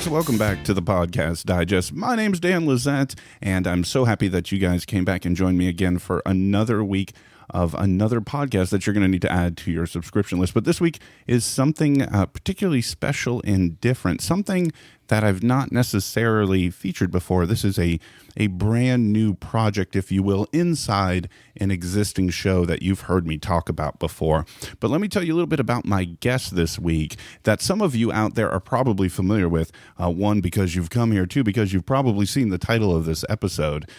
folks. Welcome back to the Podcast Digest. My name's Dan Lizette, and I'm so happy that you guys came back and joined me again for another week of another podcast that you're going to need to add to your subscription list. But this week is something particularly special and different, something that I've not necessarily featured before. This is a brand new project, if you will, inside an existing show that you've heard me talk about before. But let me tell you a little bit about my guest this week that some of you out there are probably familiar with. One, because you've come here. Two, because you've probably seen the title of this episode.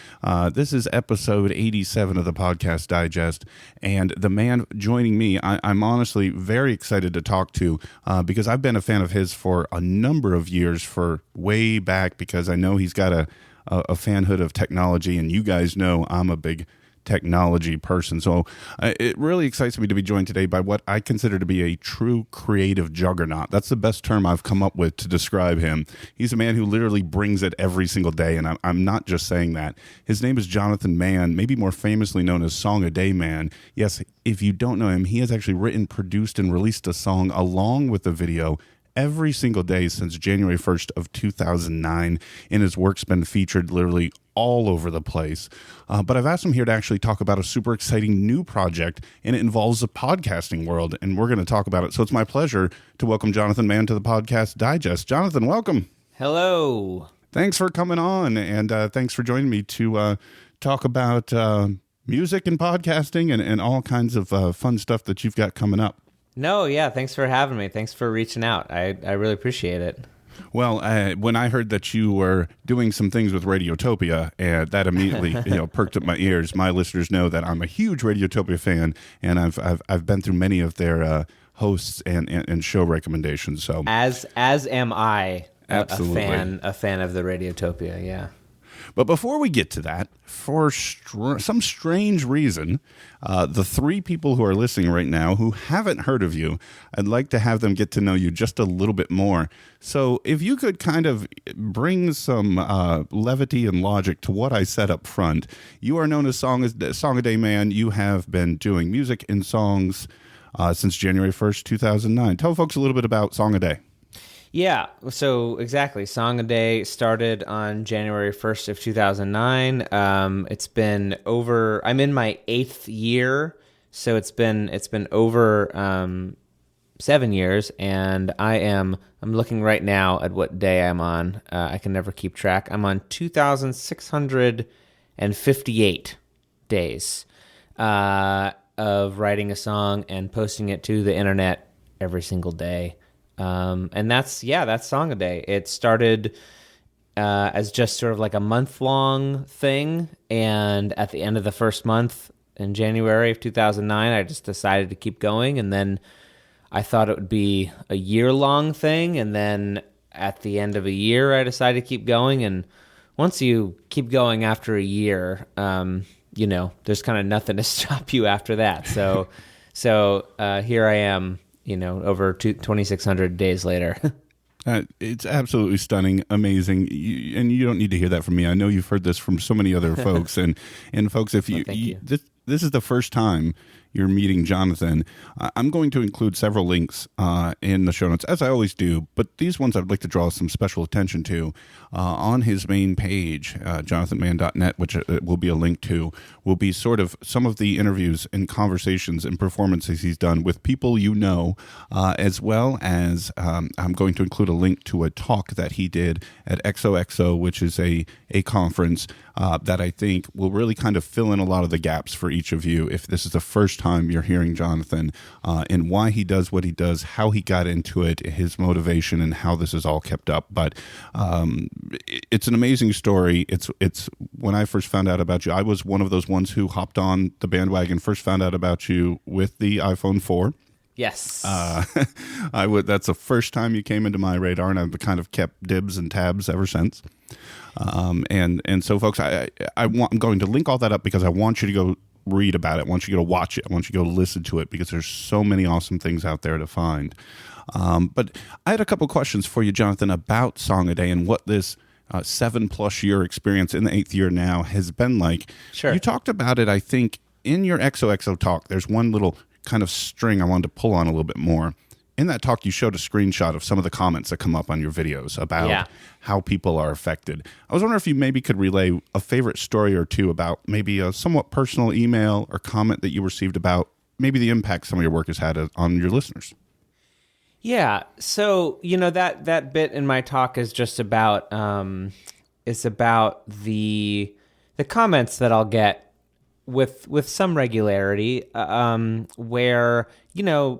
This is episode 87 of the Podcast Digest, and the man joining me, I'm honestly very excited to talk to because I've been a fan of his for a number of years, for way back, because I know he's got a fanhood of technology, and you guys know I'm a big technology person. So it really excites me to be joined today by what I consider to be a true creative juggernaut. That's the best term I've come up with to describe him. He's a man who literally brings it every single day, and I'm not just saying that. His name is Jonathan Mann, maybe more famously known as Song a Day Man. Yes, if you don't know him, he has actually written, produced, and released a song along with the video every single day since January 1st of 2009, and his work's been featured literally all over the place. But I've asked him here to actually talk about a super exciting new project, and it involves the podcasting world, and we're going to talk about it. So it's my pleasure to welcome Jonathan Mann to the Podcast Digest. Jonathan, welcome. Hello. Thanks for coming on, and thanks for joining me to talk about music and podcasting and all kinds of fun stuff that you've got coming up. No, yeah, thanks for having me. Thanks for reaching out. I really appreciate it. Well, when I heard that you were doing some things with Radiotopia, that immediately perked up my ears. My listeners know that I'm a huge Radiotopia fan, and I've been through many of their hosts and show recommendations. So as am I, absolutely a fan of the Radiotopia. Yeah. But before we get to that, for some strange reason, the three people who are listening right now who haven't heard of you, I'd like to have them get to know you just a little bit more. So if you could kind of bring some levity and logic to what I said up front. You are known as Song a Day Man. You have been doing music and songs since January 1st, 2009. Tell folks a little bit about Song a Day. Yeah, so exactly. Song a Day started on January 1st of 2009. It's been over, I'm in my 8th year, so it's been over 7 years, and I'm looking right now at what day I'm on. I can never keep track. I'm on 2,658 days of writing a song and posting it to the internet every single day. And that's Song a Day. It started as just sort of like a month-long thing, and at the end of the first month in January of 2009, I just decided to keep going, and then I thought it would be a year-long thing, and then at the end of a year, I decided to keep going, and once you keep going after a year, there's kind of nothing to stop you after that. So here I am, over 2,600 days later. It's absolutely stunning, amazing, and you don't need to hear that from me. I know you've heard this from so many other folks, and folks, if you, thank you. This is the first time you're meeting Jonathan. I'm going to include several links in the show notes, as I always do, but these ones I'd like to draw some special attention to. On his main page, jonathanmann.net, which will be a link to, will be sort of some of the interviews and conversations and performances he's done with people as well as I'm going to include a link to a talk that he did at XOXO, which is a conference that I think will really kind of fill in a lot of the gaps for each of you if this is the first time you're hearing Jonathan and why he does what he does, how he got into it, his motivation, and how this is all kept up. But it's an amazing story. It's when I first found out about you, I was one of those ones who hopped on the bandwagon, first found out about you with the iPhone 4. Yes. That's the first time you came into my radar, and I've kind of kept dibs and tabs ever since. And so, folks, I'm going to link all that up because I want you to go read about it. I want you to go watch it. I want you to go listen to it because there's so many awesome things out there to find. But I had a couple questions for you, Jonathan, about Song a Day and what this 7+ year experience in the 8th year now has been like. Sure. You talked about it, I think, in your XOXO talk. There's one little kind of string I wanted to pull on a little bit more. in that talk, you showed a screenshot of some of the comments that come up on your videos about how people are affected. I was wondering if you maybe could relay a favorite story or two about maybe a somewhat personal email or comment that you received about maybe the impact some of your work has had on your listeners. Yeah. So, that bit in my talk is just about, the comments that I'll get with some regularity, where,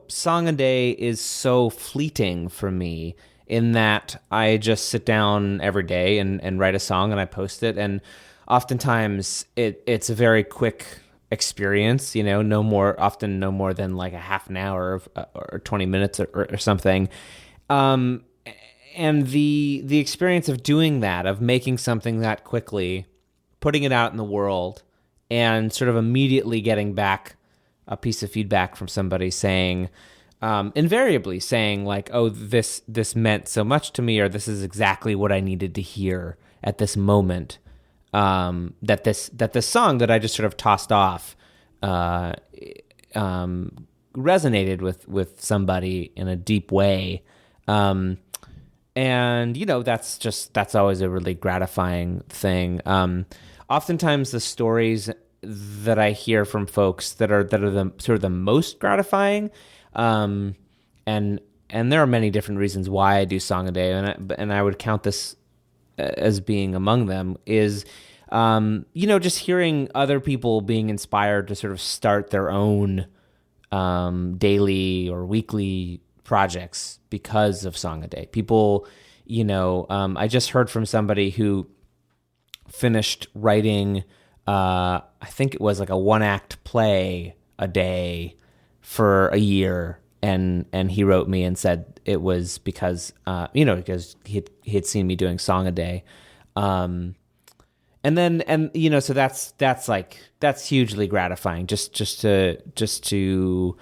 song a day is so fleeting for me in that I just sit down every day and write a song and I post it. And oftentimes it's a very quick experience, no more than like a half an hour or 20 minutes or something. And the experience of doing that, of making something that quickly, putting it out in the world, and sort of immediately getting back a piece of feedback from somebody saying, invariably saying like, oh, this meant so much to me, or this is exactly what I needed to hear at this moment. That this song that I just sort of tossed off resonated with somebody in a deep way. And that's always a really gratifying thing. Oftentimes the stories that I hear from folks that are the sort of the most gratifying, and there are many different reasons why I do Song a Day, and I would count this as being among them, is just hearing other people being inspired to sort of start their own daily or weekly projects because of Song a Day. People, I just heard from somebody who finished writing, I think it was like a 1-act play a day for a year, and he wrote me and said it was because because he had seen me doing Song a Day, so that's hugely gratifying just to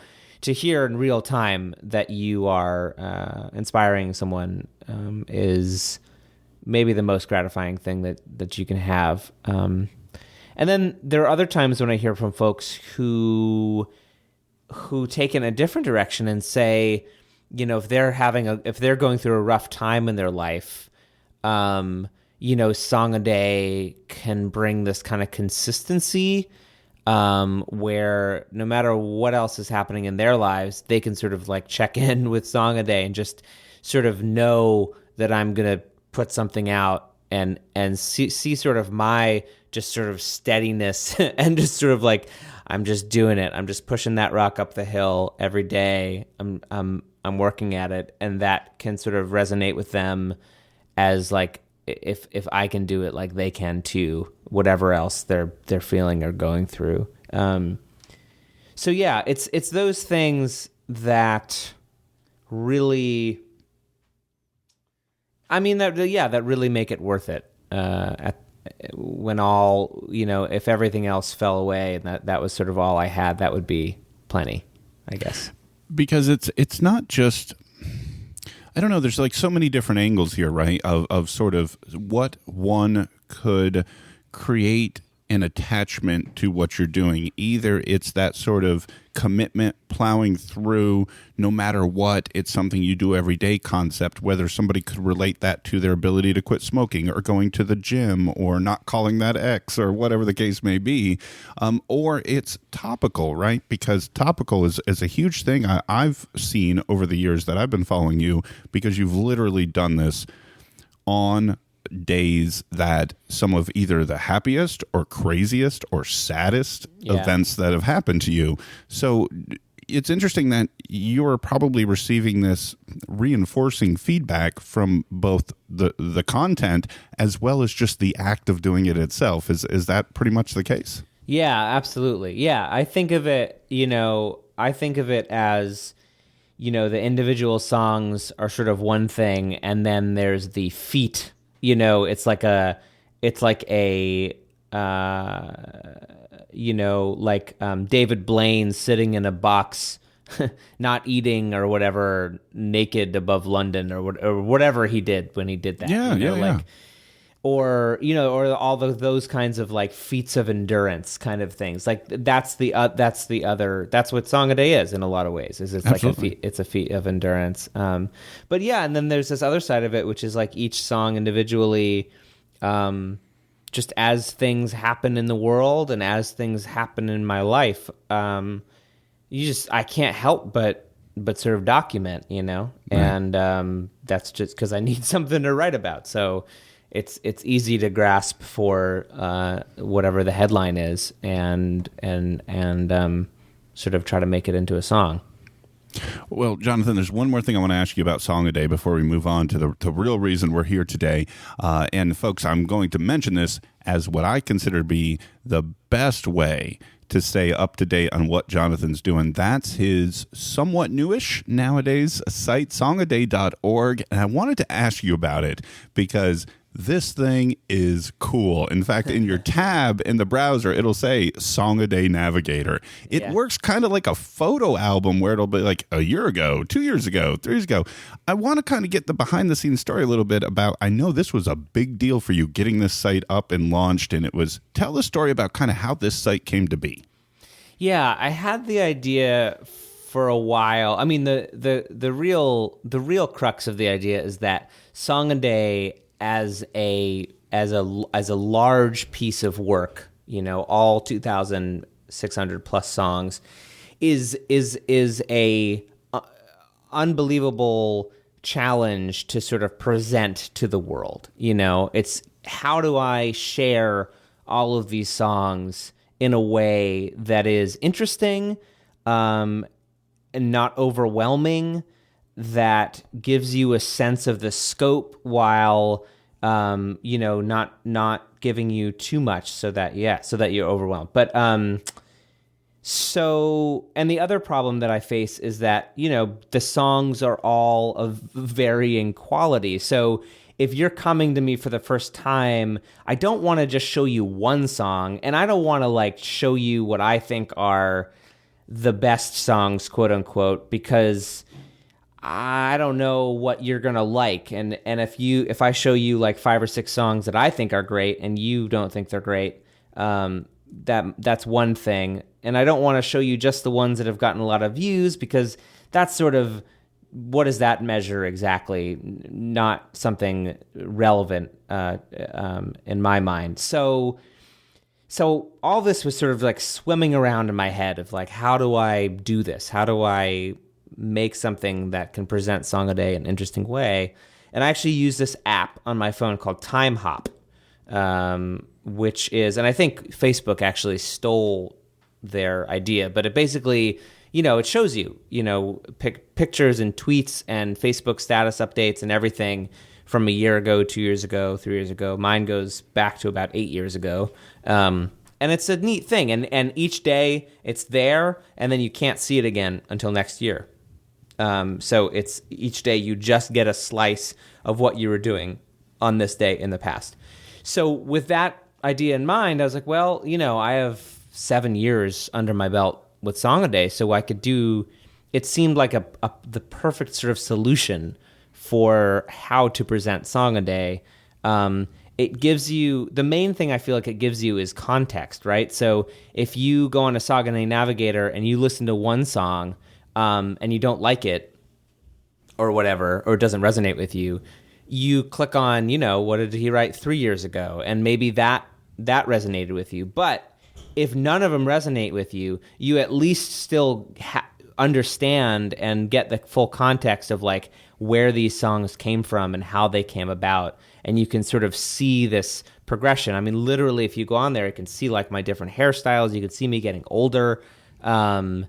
hear in real time that you are inspiring someone is maybe the most gratifying thing that you can have. And then there are other times when I hear from folks who take in a different direction and say, if they're going through a rough time in their life, Song a Day can bring this kind of consistency, where no matter what else is happening in their lives, they can sort of like check in with Song a Day and just sort of know that I'm going to put something out and see sort of my just sort of steadiness and just sort of like, I'm just doing it. I'm just pushing that rock up the hill every day. I'm working at it, and that can sort of resonate with them as like, if I can do it, like they can too, whatever else they're feeling or going through. So yeah, it's those things that really, that really make it worth it. When all, if everything else fell away and that was sort of all I had, that would be plenty, I guess. Because it's not just, I don't know, there's like so many different angles here, right? Of sort of what one could create an attachment to what you're doing. Either it's that sort of commitment, plowing through no matter what, it's something you do every day concept, whether somebody could relate that to their ability to quit smoking or going to the gym or not calling that ex or whatever the case may be. Or it's topical, right? Because topical is a huge thing I've seen over the years that I've been following you, because you've literally done this on days that some of either the happiest or craziest or saddest events that have happened to you. So it's interesting that you're probably receiving this reinforcing feedback from both the content as well as just the act of doing it itself. Is that pretty much the case? Yeah, absolutely. Yeah, I think of it as, the individual songs are sort of one thing, and then there's the feat. It's like David Blaine sitting in a box, not eating or whatever, naked above London or whatever he did when he did that. or or all those kinds of like feats of endurance kind of things. Like that's what Song a Day is in a lot of ways. Is it's Absolutely. like it's a feat of endurance. But yeah, and then there's this other side of it, which is like each song individually, just as things happen in the world and as things happen in my life, I can't help but sort of document, Right. and that's just because I need something to write about. So it's easy to grasp for whatever the headline is, and sort of try to make it into a song. Well, Jonathan, there's one more thing I want to ask you about Song a Day before we move on to the real reason we're here today. And folks, I'm going to mention this as what I consider to be the best way to stay up to date on what Jonathan's doing. That's his somewhat newish nowadays site, songaday.org. And I wanted to ask you about it because this thing is cool. In fact, in your tab in the browser, it'll say Song a Day Navigator. It works kind of like a photo album where it'll be like a year ago, 2 years ago, 3 years ago. I want to kind of get the behind the scenes story a little bit about, I know this was a big deal for you getting this site up and launched, and tell the story about kind of how this site came to be. Yeah, I had the idea for a while. I mean, the real crux of the idea is that Song a Day as a large piece of work, all 2,600 plus songs, is a unbelievable challenge to sort of present to the world. It's how do I share all of these songs in a way that is interesting, and not overwhelming, that gives you a sense of the scope while not giving you too much so that you're overwhelmed. But and the other problem that I face is that the songs are all of varying quality. So if you're coming to me for the first time, I don't want to just show you one song, and I don't want to like show you what I think are the best songs, quote unquote, because I don't know what you're gonna like, and if I show you like 5 or 6 songs that I think are great and you don't think they're great, that's one thing, and I don't want to show you just the ones that have gotten a lot of views, because that's sort of, what does that measure exactly? Not something relevant in my mind. So all this was sort of like swimming around in my head of like, how do I do this? How do I make something that can present Song a Day in an interesting way? And I actually use this app on my phone called Time Hop, which is, and I think Facebook actually stole their idea, but it basically, it shows you, pictures and tweets and Facebook status updates and everything from a year ago, 2 years ago, 3 years ago. Mine goes back to about 8 years ago. And it's a neat thing. And each day it's there, and then you can't see it again until next year. So it's each day you just get a slice of what you were doing on this day in the past. So with that idea in mind, I was like, well, I have 7 years under my belt with Song a Day, so I could do, it seemed like the perfect sort of solution for how to present Song a Day. It gives you, the main thing I feel like it gives you is context, right? So if you go on a Song a Day Navigator and you listen to one song, and you don't like it or whatever, or it doesn't resonate with you, you click on, what did he write 3 years ago? And maybe that resonated with you. But if none of them resonate with you, you at least still understand and get the full context of like where these songs came from and how they came about. And you can sort of see this progression. I mean, literally, if you go on there, you can see like my different hairstyles. You can see me getting older. So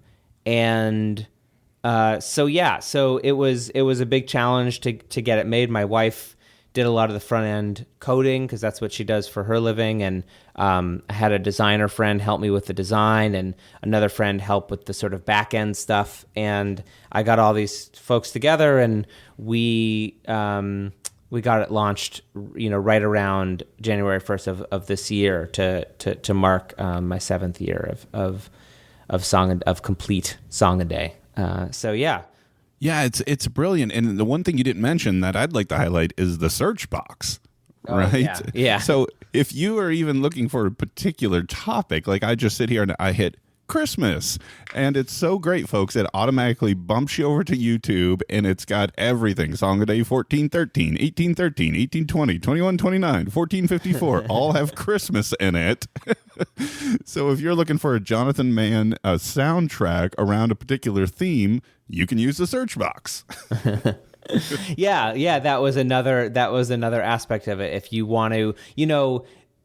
it was a big challenge to get it made. My wife did a lot of the front end coding because that's what she does for her living, and I had a designer friend help me with the design, and another friend help with the sort of back end stuff. And I got all these folks together, and we got it launched, right around January 1st of this year to mark my 7th year of complete Song a Day. Yeah, it's brilliant. And the one thing you didn't mention that I'd like to highlight is the search box. right? yeah. Yeah. So if you are even looking for a particular topic, like I just sit here and I hit Christmas, and it's so great, folks. It automatically bumps you over to YouTube, and it's got everything. Song of Day 1413, 1813, 1820, 2129, 1454 all have Christmas in it. So if you're looking for a Jonathan Mann soundtrack around a particular theme, you can use the search box. Yeah, that was another aspect of it. If you want to,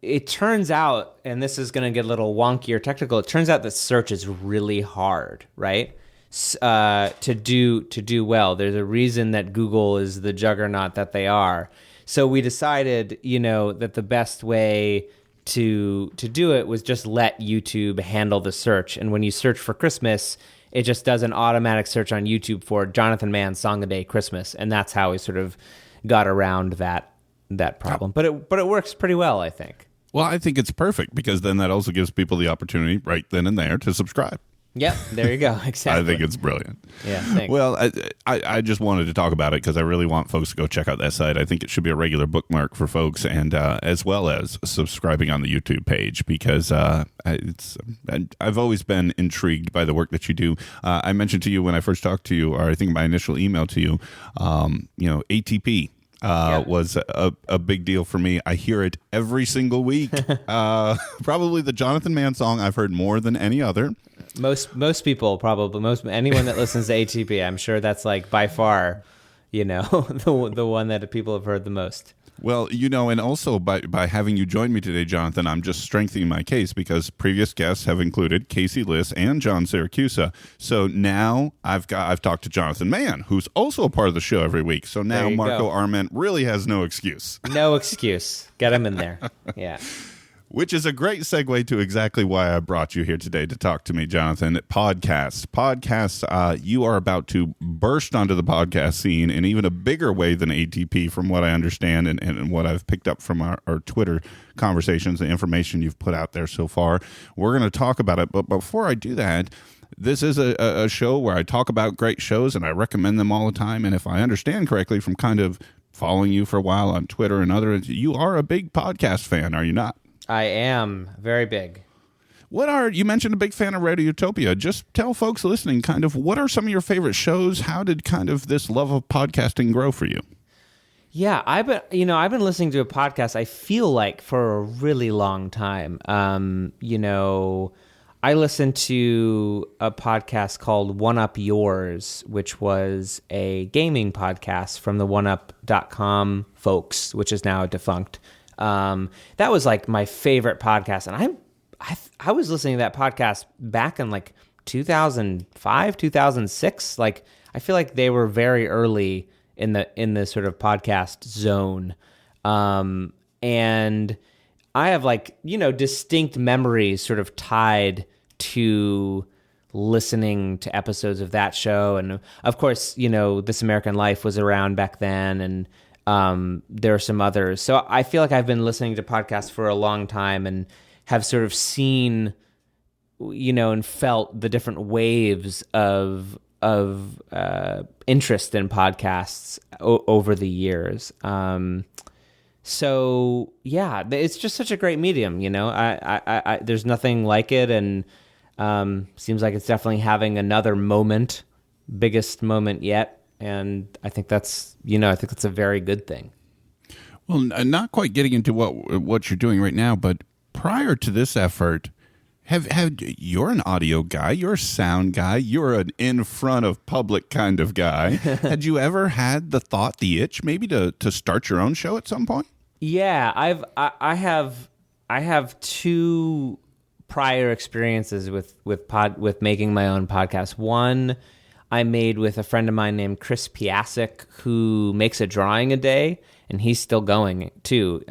it turns out, and this is going to get a little wonky or technical, it turns out that search is really hard, right? To do well. There's a reason that Google is the juggernaut that they are. So we decided, that the best way to do it was just let YouTube handle the search. And when you search for Christmas, it just does an automatic search on YouTube for Jonathan Mann Song of Day Christmas, and that's how we sort of got around that problem. But it works pretty well, I think. Well, I think it's perfect because then that also gives people the opportunity right then and there to subscribe. Yep, there you go. Exactly. I think it's brilliant. Yeah, thanks. Well, I just wanted to talk about it because I really want folks to go check out that site. I think it should be a regular bookmark for folks, and as well as subscribing on the YouTube page because I've always been intrigued by the work that you do. I mentioned to you when I first talked to you, or I think my initial email to you, ATP. Was a big deal for me. I hear it every single week. Probably the Jonathan Mann song I've heard more than any other. Most people probably, anyone that listens to ATP, I'm sure that's like by far, the one that people have heard the most. Well, and also by having you join me today, Jonathan, I'm just strengthening my case because previous guests have included Casey Liss and John Siracusa. So now I've talked to Jonathan Mann, who's also a part of the show every week. So now Marco Arment really has no excuse. No excuse. Get him in there. Yeah. Which is a great segue to exactly why I brought you here today to talk to me, Jonathan. Podcasts, you are about to burst onto the podcast scene in even a bigger way than ATP, from what I understand and what I've picked up from our Twitter conversations, the information you've put out there so far. We're going to talk about it, but before I do that, this is a show where I talk about great shows, and I recommend them all the time, and if I understand correctly from kind of following you for a while on Twitter and others, you are a big podcast fan, are you not? I am very big. You mentioned a big fan of Radio Utopia. Just tell folks listening kind of what are some of your favorite shows? How did kind of this love of podcasting grow for you? Yeah, I've been listening to a podcast, I feel like, for a really long time. I listened to a podcast called One Up Yours, which was a gaming podcast from the oneup.com folks, which is now defunct. That was like my favorite podcast, and I was listening to that podcast back in like 2005, 2006. Like I feel like they were very early in the sort of podcast zone, and I have distinct memories sort of tied to listening to episodes of that show, and of course This American Life was around back then, and there are some others. So I feel like I've been listening to podcasts for a long time and have sort of seen, and felt the different waves of interest in podcasts over the years. So yeah, it's just such a great medium. I there's nothing like it, and seems like it's definitely having another moment, biggest moment yet. And I think that's a very good thing. Well, not quite getting into what you're doing right now, but prior to this effort, you're an audio guy, you're a sound guy, you're an in front of public kind of guy. Had you ever had the thought, the itch, maybe to start your own show at some point? Yeah, I have two prior experiences with making my own podcast. One I made with a friend of mine named Chris Piasek, who makes a drawing a day, and he's still going too.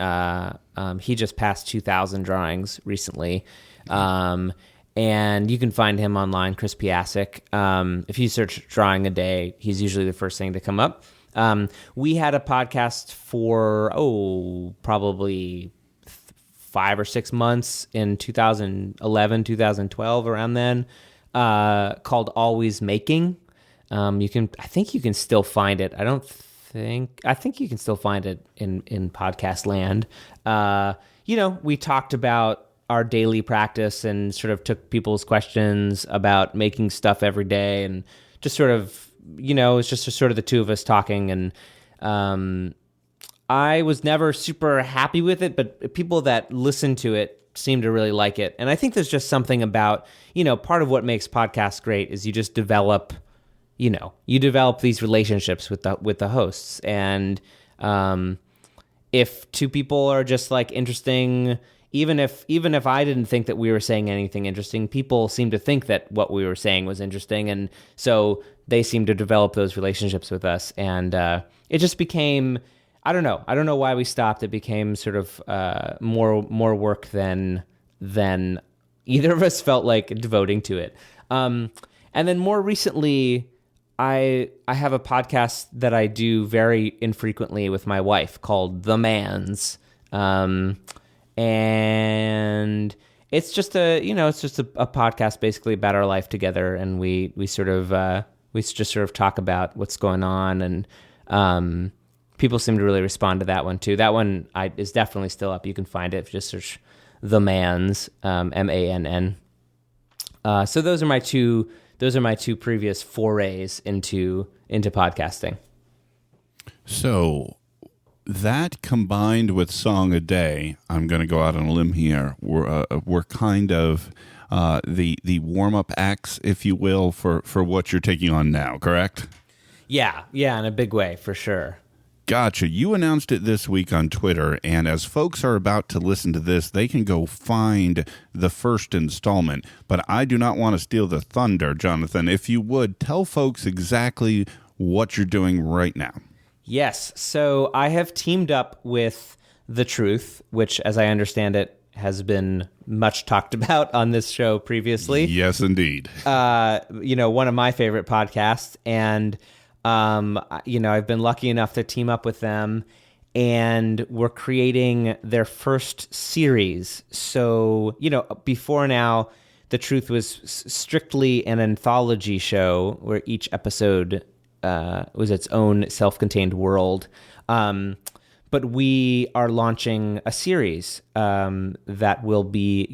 He just passed 2,000 drawings recently, and you can find him online, Chris Piasek. If you search drawing a day, he's usually the first thing to come up. We had a podcast for probably 5 or 6 months in 2011, 2012, around then, called Always Making. I think you can still find it. I don't think you can still find it in podcast land. We talked about our daily practice and sort of took people's questions about making stuff every day, and just sort of, it's just sort of the two of us talking. And I was never super happy with it, but people that listen to it seem to really like it. And I think there's just something about, part of what makes podcasts great is you just develop, you develop these relationships with the hosts. And if two people are just like interesting, even if I didn't think that we were saying anything interesting, people seem to think that what we were saying was interesting, and so they seem to develop those relationships with us. And it just became, I don't know why we stopped. It became sort of more work than either of us felt like devoting to it. And then more recently, I have a podcast that I do very infrequently with my wife called The Manns. And it's just a podcast basically about our life together, and we just sort of talk about what's going on, and people seem to really respond to that one too. That one is definitely still up. You can find it if you just search The Manns, Mann. So those are my two previous forays into podcasting. So that combined with Song a Day, I'm going to go out on a limb here. We're kind of the warm up acts, if you will, for what you're taking on now. Correct? Yeah, in a big way, for sure. Gotcha. You announced it this week on Twitter, and as folks are about to listen to this, they can go find the first installment. But I do not want to steal the thunder, Jonathan. If you would, tell folks exactly what you're doing right now. Yes. So I have teamed up with The Truth, which, as I understand it, has been much talked about on this show previously. Yes, indeed. One of my favorite podcasts. And I've been lucky enough to team up with them, and we're creating their first series. So, before now, The Truth was strictly an anthology show where each episode was its own self-contained world. But we are launching a series that will be,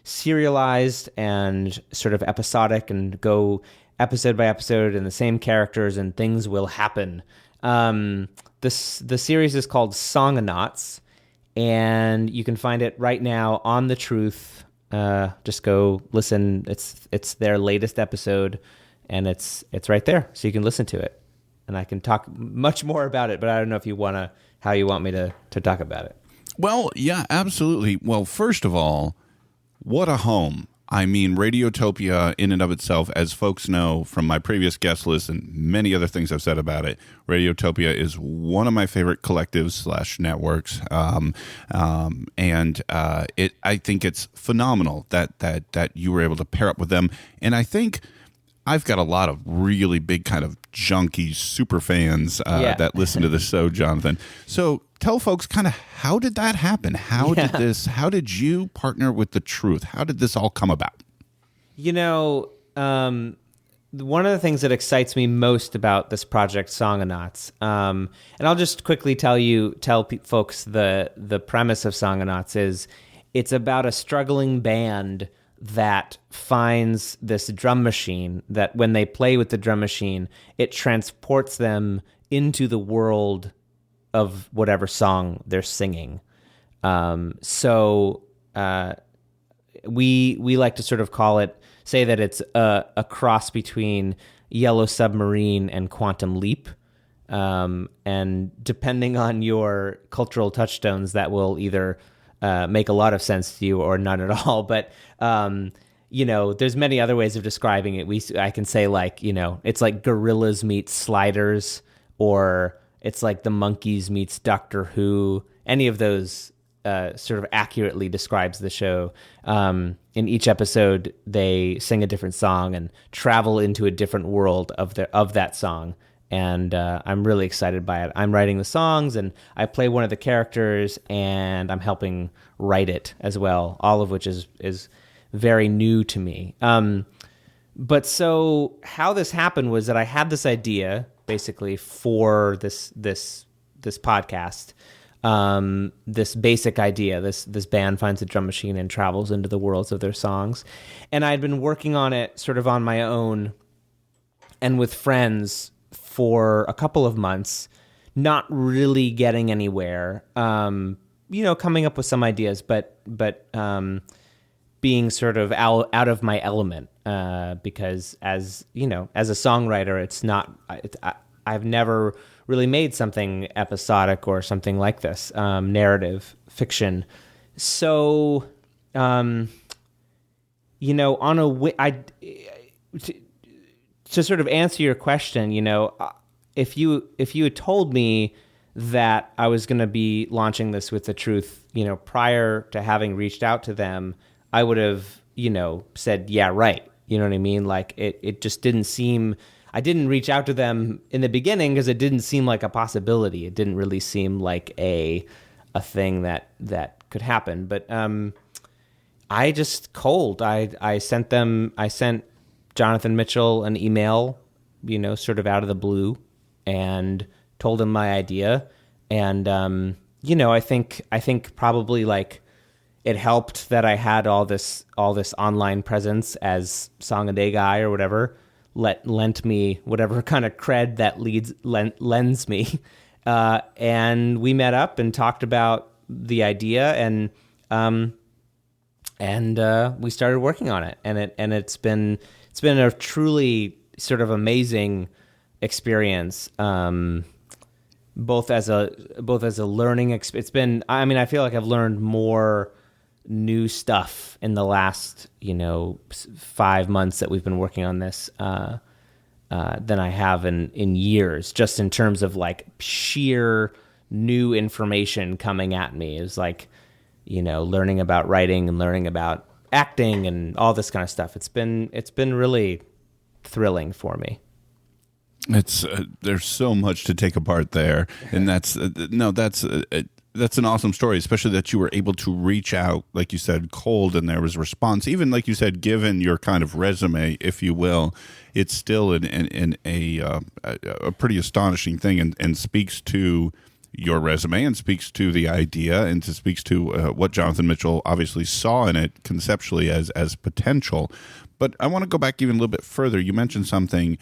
serialized and sort of episodic and go episode by episode, and the same characters, and things will happen. The series is called Songonauts, and you can find it right now on The Truth. Just go listen. It's their latest episode, and it's right there, so you can listen to it. And I can talk much more about it, but I don't know if how you want me to talk about it. Well, yeah, absolutely. Well, first of all, what a home. I mean, Radiotopia in and of itself, as folks know from my previous guest list and many other things I've said about it, Radiotopia is one of my favorite collectives / networks. I think it's phenomenal that you were able to pair up with them. And I think I've got a lot of really big kind of junkie super fans that listen to this show, Jonathan. So tell folks kind of, how did that happen? How did you partner with The Truth? How did this all come about? One of the things that excites me most about this project, Songonauts, and I'll just quickly tell folks the premise of Songonauts is it's about a struggling band that finds this drum machine that when they play with the drum machine, it transports them into the world of whatever song they're singing. We like to sort of say that it's a cross between Yellow Submarine and Quantum Leap. And depending on your cultural touchstones, that will either make a lot of sense to you or none at all. But, there's many other ways of describing it. I can say it's like Gorillas meets Sliders, or it's like the Monkees meets Doctor Who. Any of those sort of accurately describes the show. In each episode, they sing a different song and travel into a different world of that song. And I'm really excited by it. I'm writing the songs, and I play one of the characters, and I'm helping write it as well, all of which is very new to me. But so how this happened was that I had this idea basically for this podcast. This basic idea, this band finds a drum machine and travels into the worlds of their songs. And I'd been working on it sort of on my own and with friends for a couple of months, not really getting anywhere. Coming up with some ideas, but being sort of out of my element, because as a songwriter, it's not. I've never really made something episodic or something like this, narrative fiction. So, to sort of answer your question, if you had told me that I was going to be launching this with The Truth, prior to having reached out to them, I would have, said, yeah, right. You know what I mean? Like it just didn't seem, I didn't reach out to them in the beginning because it didn't seem like a possibility. It didn't really seem like a thing that could happen. But I just I sent Jonathan Mitchell an email, sort of out of the blue, and told him my idea. And I think probably like it helped that I had all this online presence as Song a Day guy or whatever, lent me whatever kind of cred that lends me. And we met up and talked about the idea, and we started working on it. And it's been a truly sort of amazing experience. Both as a learning experience. It's been, I feel like I've learned more new stuff in the last 5 months that we've been working on this than I have in years, just in terms of like sheer new information coming at me. It was like learning about writing and learning about acting and all this kind of stuff. It's been really thrilling for me. It's there's so much to take apart there, and that's an awesome story, especially that you were able to reach out, like you said, cold, and there was a response. Even like you said, given your kind of resume, if you will, it's still a pretty astonishing thing, and speaks to your resume, and speaks to the idea, and speaks to what Jonathan Mitchell obviously saw in it conceptually as potential. But I want to go back even a little bit further. You mentioned something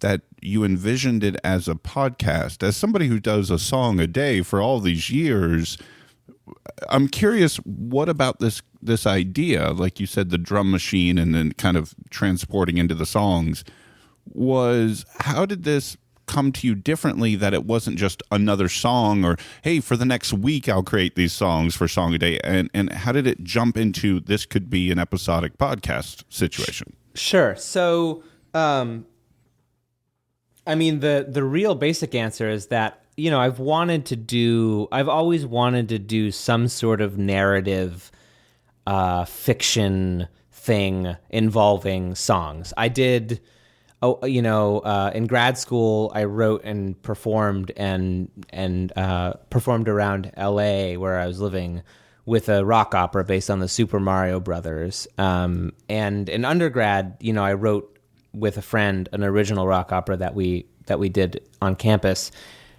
that you envisioned it as a podcast. As somebody who does a song a day for all these years, I'm curious, what about this idea, like you said, the drum machine and then kind of transporting into the songs, how did this come to you differently, that it wasn't just another song, or, hey, for the next week I'll create these songs for Song a Day, and how did it jump into this could be an episodic podcast situation? Sure. So, the real basic answer is that, I've always wanted to do some sort of narrative fiction thing involving songs. I did, in grad school, I wrote and performed and performed around LA where I was living with a rock opera based on the Super Mario Brothers. And in undergrad, I wrote with a friend an original rock opera that we did on campus,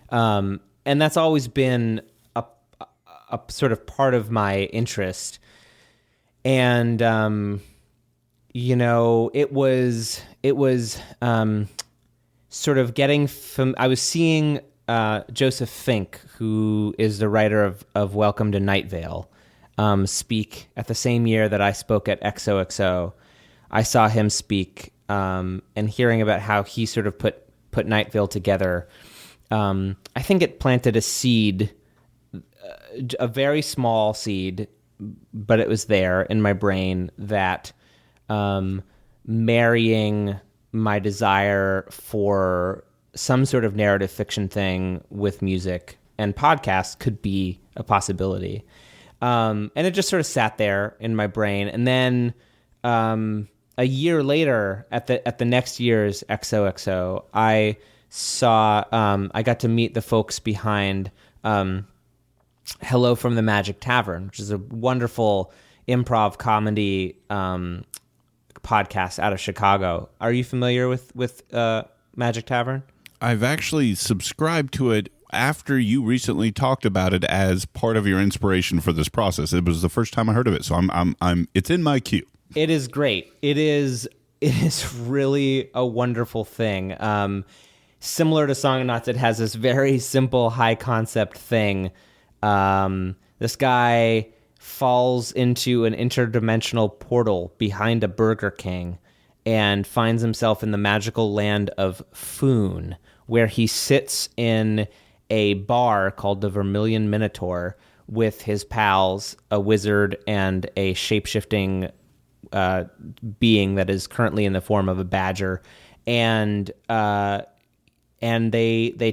and that's always been a sort of part of my interest. And it was sort of getting from. I was seeing Joseph Fink, who is the writer of Welcome to Night Vale, speak at the same year that I spoke at XOXO. I saw him speak. And hearing about how he sort of put Night Vale together, I think it planted a seed, a very small seed, but it was there in my brain, that marrying my desire for some sort of narrative fiction thing with music and podcasts could be a possibility. And it just sort of sat there in my brain. And then a year later, at the next year's XOXO, I got to meet the folks behind Hello from the Magic Tavern, which is a wonderful improv comedy podcast out of Chicago. Are you familiar with Magic Tavern? I've actually subscribed to it after you recently talked about it as part of your inspiration for this process. It was the first time I heard of it, so I'm it's in my queue. It is great. It is really a wonderful thing. Similar to Songonauts, it has this very simple high concept thing. This guy falls into an interdimensional portal behind a Burger King and finds himself in the magical land of Foon, where he sits in a bar called the Vermilion Minotaur with his pals, a wizard and a shape-shifting being that is currently in the form of a badger, and they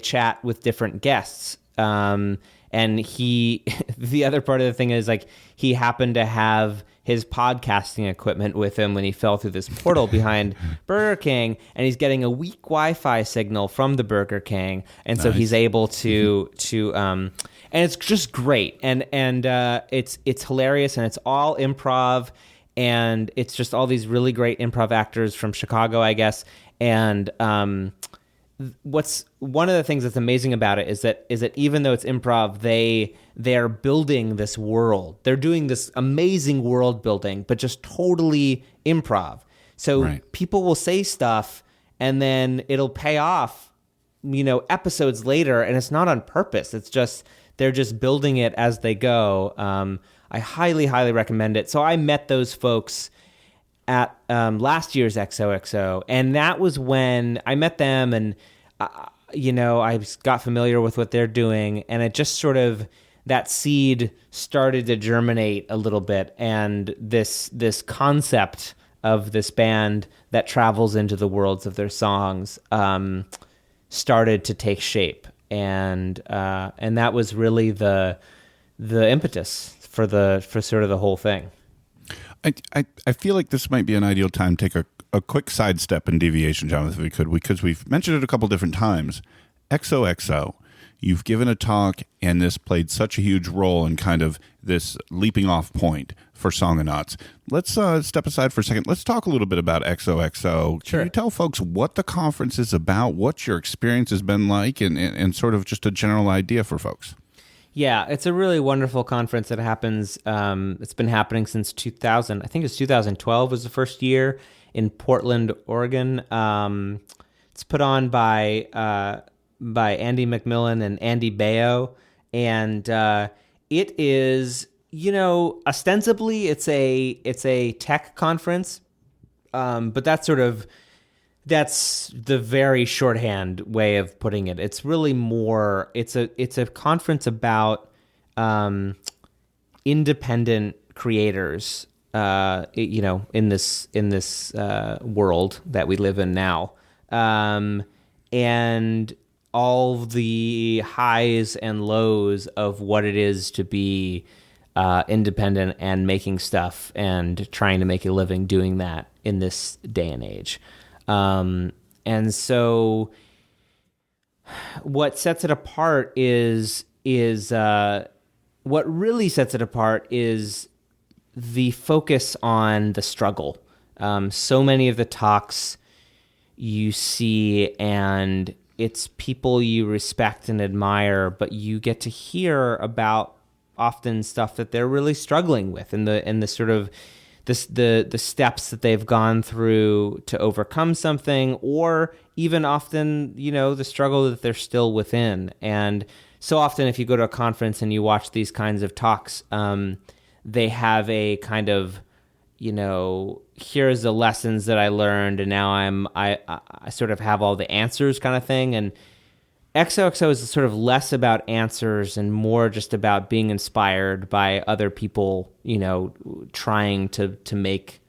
chat with different guests. And he, the other part of the thing is, like, he happened to have his podcasting equipment with him when he fell through this portal behind Burger King, and he's getting a weak Wi-Fi signal from the Burger King, and so he's able to and it's just great, and it's hilarious, and it's all improv, and it's just all these really great improv actors from Chicago, I guess, and what's one of the things that's amazing about it is that even though it's improv, they're building this world. They're doing this amazing world building, but just totally improv. So people will say stuff and then it'll pay off, episodes later, and it's not on purpose. It's just they're just building it as they go. I highly, highly recommend it. So I met those folks at last year's XOXO, and that was when I met them, and I got familiar with what they're doing, and it just sort of, that seed started to germinate a little bit, and this concept of this band that travels into the worlds of their songs started to take shape, and that was really the impetus for sort of the whole thing. I feel like this might be an ideal time to take a quick sidestep and deviation, Jonathan, if we could, because we've mentioned it a couple different times. XOXO, you've given a talk, and this played such a huge role in kind of this leaping off point for Songonauts. Let's step aside for a second. Let's talk a little bit about XOXO. Sure. Can you tell folks what the conference is about, what your experience has been like, and sort of just a general idea for folks? Yeah, it's a really wonderful conference that happens. It's been happening since 2000. I think it's 2012 was the first year in Portland, Oregon. It's put on by Andy McMillan and Andy Baio, and it is, ostensibly it's a tech conference, but that's the very shorthand way of putting it. It's really more. It's a conference about independent creators. In this world that we live in now, and all the highs and lows of what it is to be independent and making stuff and trying to make a living doing that in this day and age. And so what sets it apart is what really sets it apart is the focus on the struggle. So many of the talks you see, and it's people you respect and admire, but you get to hear about often stuff that they're really struggling with, and the sort of the steps that they've gone through to overcome something, or even often, the struggle that they're still within. And so often if you go to a conference and you watch these kinds of talks, they have a kind of, here's the lessons that I learned, and now I sort of have all the answers kind of thing. And XOXO is sort of less about answers and more just about being inspired by other people, trying to make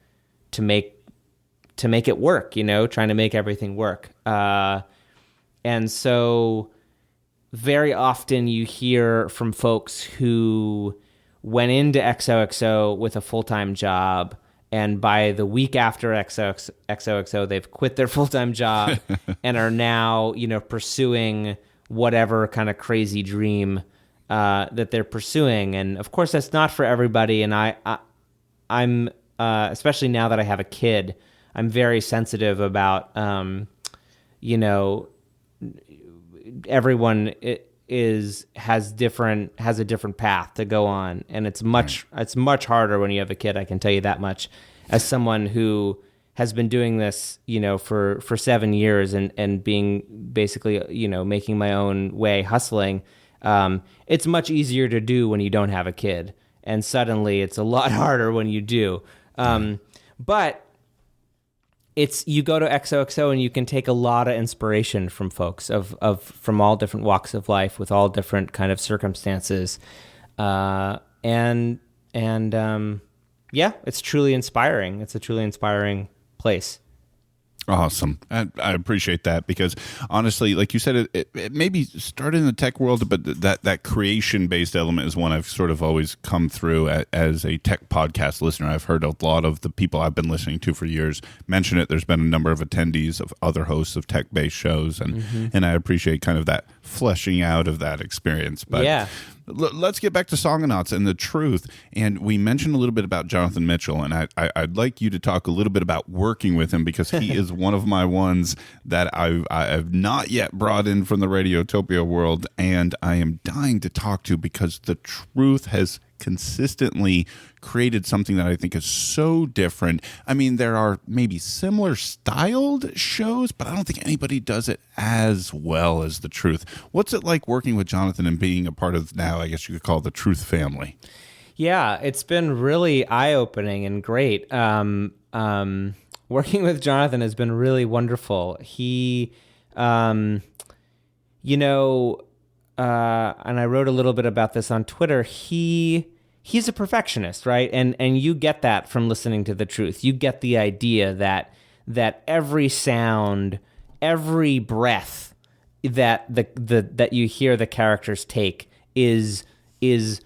it work, trying to make everything work. And so very often you hear from folks who went into XOXO with a full-time job, and by the week after XOXO, they've quit their full-time job and are now, pursuing whatever kind of crazy dream that they're pursuing. And of course, that's not for everybody. And I'm especially now that I have a kid, I'm very sensitive about, everyone has a different path to go on, and it's much harder when you have a kid. I can tell you that much, as someone who has been doing this, for 7 years and being basically, making my own way, hustling. It's much easier to do when you don't have a kid, and suddenly it's a lot harder when you do. But you go to XOXO and you can take a lot of inspiration from folks from all different walks of life with all different kind of circumstances. It's truly inspiring. It's a truly inspiring place. Awesome. I appreciate that, because honestly, like you said, it maybe started in the tech world, but that creation-based element is one I've sort of always come through as a tech podcast listener. I've heard a lot of the people I've been listening to for years mention it. There's been a number of attendees of other hosts of tech-based shows, and I appreciate kind of that fleshing out of that experience. But yeah. Let's get back to Songonauts and the truth. And we mentioned a little bit about Jonathan Mitchell, and I'd like you to talk a little bit about working with him, because he is one of my ones that I've not yet brought in from the Radiotopia world, and I am dying to talk to, because the truth has consistently created something that I think is so different. I mean, there are maybe similar styled shows, but I don't think anybody does it as well as the truth. What's it like working with Jonathan and being a part of, now I guess you could call it, the Truth family? Yeah, it's been really eye-opening and great. Working with Jonathan has been really wonderful. He, and I wrote a little bit about this on Twitter. He's a perfectionist, right? And you get that from listening to the truth. You get the idea that every sound, every breath that you hear the characters take is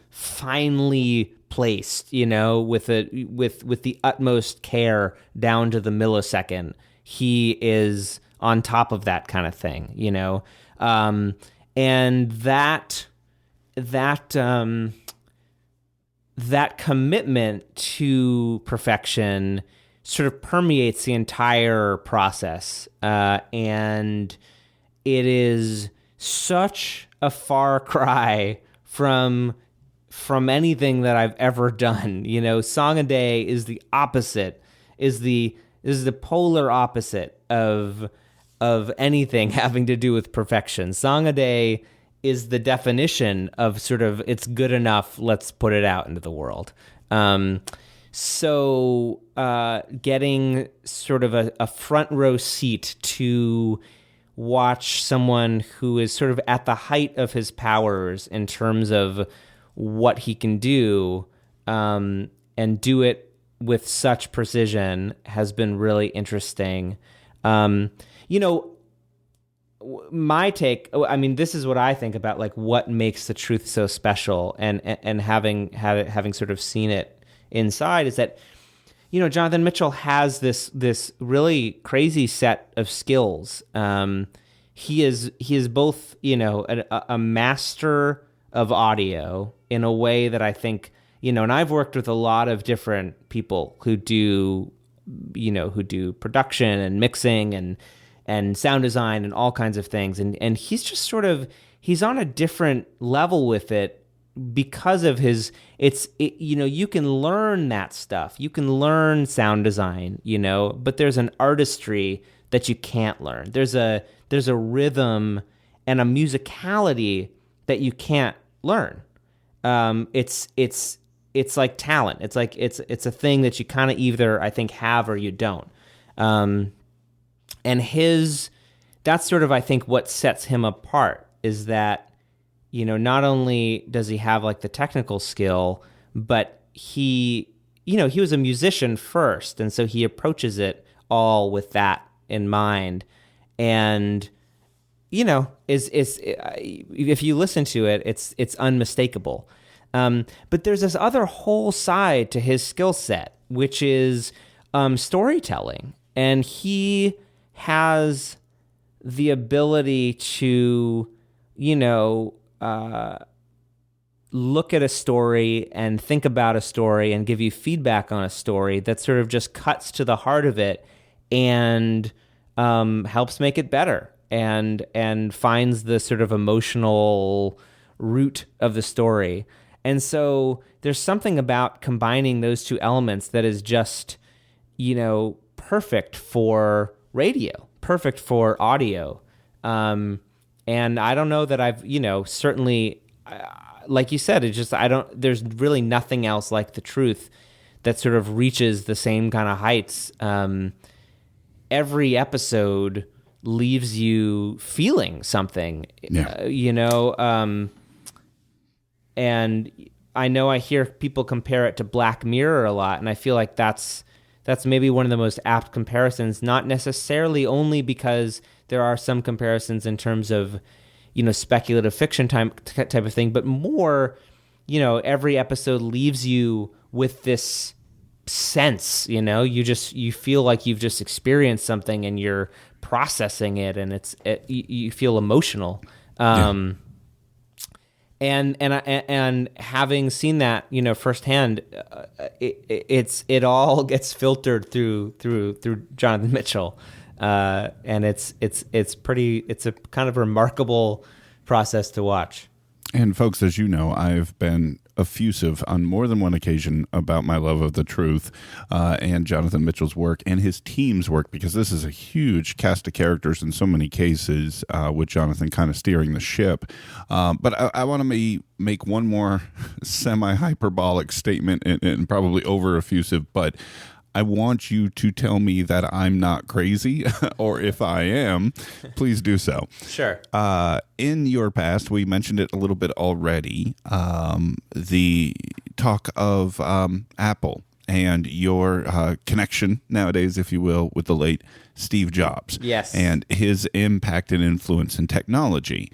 finely placed, with the utmost care down to the millisecond. He is on top of that kind of thing, and that commitment to perfection sort of permeates the entire process, and it is such a far cry from anything that I've ever done. Song a Day is the opposite, is the polar opposite of anything having to do with perfection. Song a Day is the definition of sort of, it's good enough, let's put it out into the world. So getting sort of a front row seat to watch someone who is sort of at the height of his powers in terms of what he can do, and do it with such precision, has been really interesting. My take, I mean, this is what I think about, like, what makes the truth so special, and having sort of seen it inside, is that, Jonathan Mitchell has this really crazy set of skills. He is both, a master of audio in a way that I think, and I've worked with a lot of different people who do production and mixing and sound design and all kinds of things. And he's just sort of, he's on a different level with it because of you can learn that stuff. You can learn sound design, but there's an artistry that you can't learn. There's a rhythm and a musicality that you can't learn. It's like talent. It's like, it's a thing that you kind of either, I think, have or you don't. And that's sort of, I think, what sets him apart, is that, not only does he have like the technical skill, but he was a musician first. And so he approaches it all with that in mind. And, if you listen to it, it's unmistakable. But there's this other whole side to his skill set, which is storytelling. And he has the ability to, look at a story and think about a story and give you feedback on a story that sort of just cuts to the heart of it and helps make it better. and finds the sort of emotional root of the story. And so there's something about combining those two elements that is just, perfect for radio, perfect for audio. And I don't know that I've, certainly, like you said, there's really nothing else like The Truth that sort of reaches the same kind of heights. Every episode leaves you feeling something, and I know I hear people compare it to Black Mirror a lot, and I feel like that's maybe one of the most apt comparisons, not necessarily only because there are some comparisons in terms of, speculative fiction type of thing, but more, every episode leaves you with this sense, you feel like you've just experienced something and you're processing it, and you feel emotional. And having seen that, firsthand, it all gets filtered through Jonathan Mitchell, and it's a kind of remarkable process to watch. And folks, as you know, I've been effusive on more than one occasion about my love of The Truth and Jonathan Mitchell's work and his team's work, because this is a huge cast of characters in so many cases, with Jonathan kind of steering the ship. But I want to make one more semi-hyperbolic statement and probably over-effusive, but I want you to tell me that I'm not crazy, or if I am, please do so. Sure. In your past, we mentioned it a little bit already, the talk of Apple and your connection nowadays, if you will, with the late Steve Jobs. Yes. And his impact and influence in technology.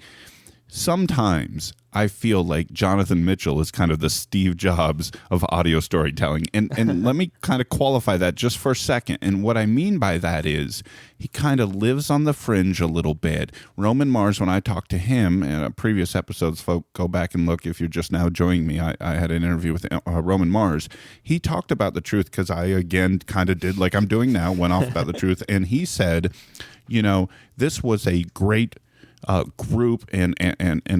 Sometimes I feel like Jonathan Mitchell is kind of the Steve Jobs of audio storytelling. And let me kind of qualify that just for a second. And what I mean by that is he kind of lives on the fringe a little bit. Roman Mars, when I talked to him in previous episodes, folks, go back and look if you're just now joining me. I had an interview with Roman Mars. He talked about The Truth because I, again, kind of did like I'm doing now, went off about The Truth. And he said, this was a great group and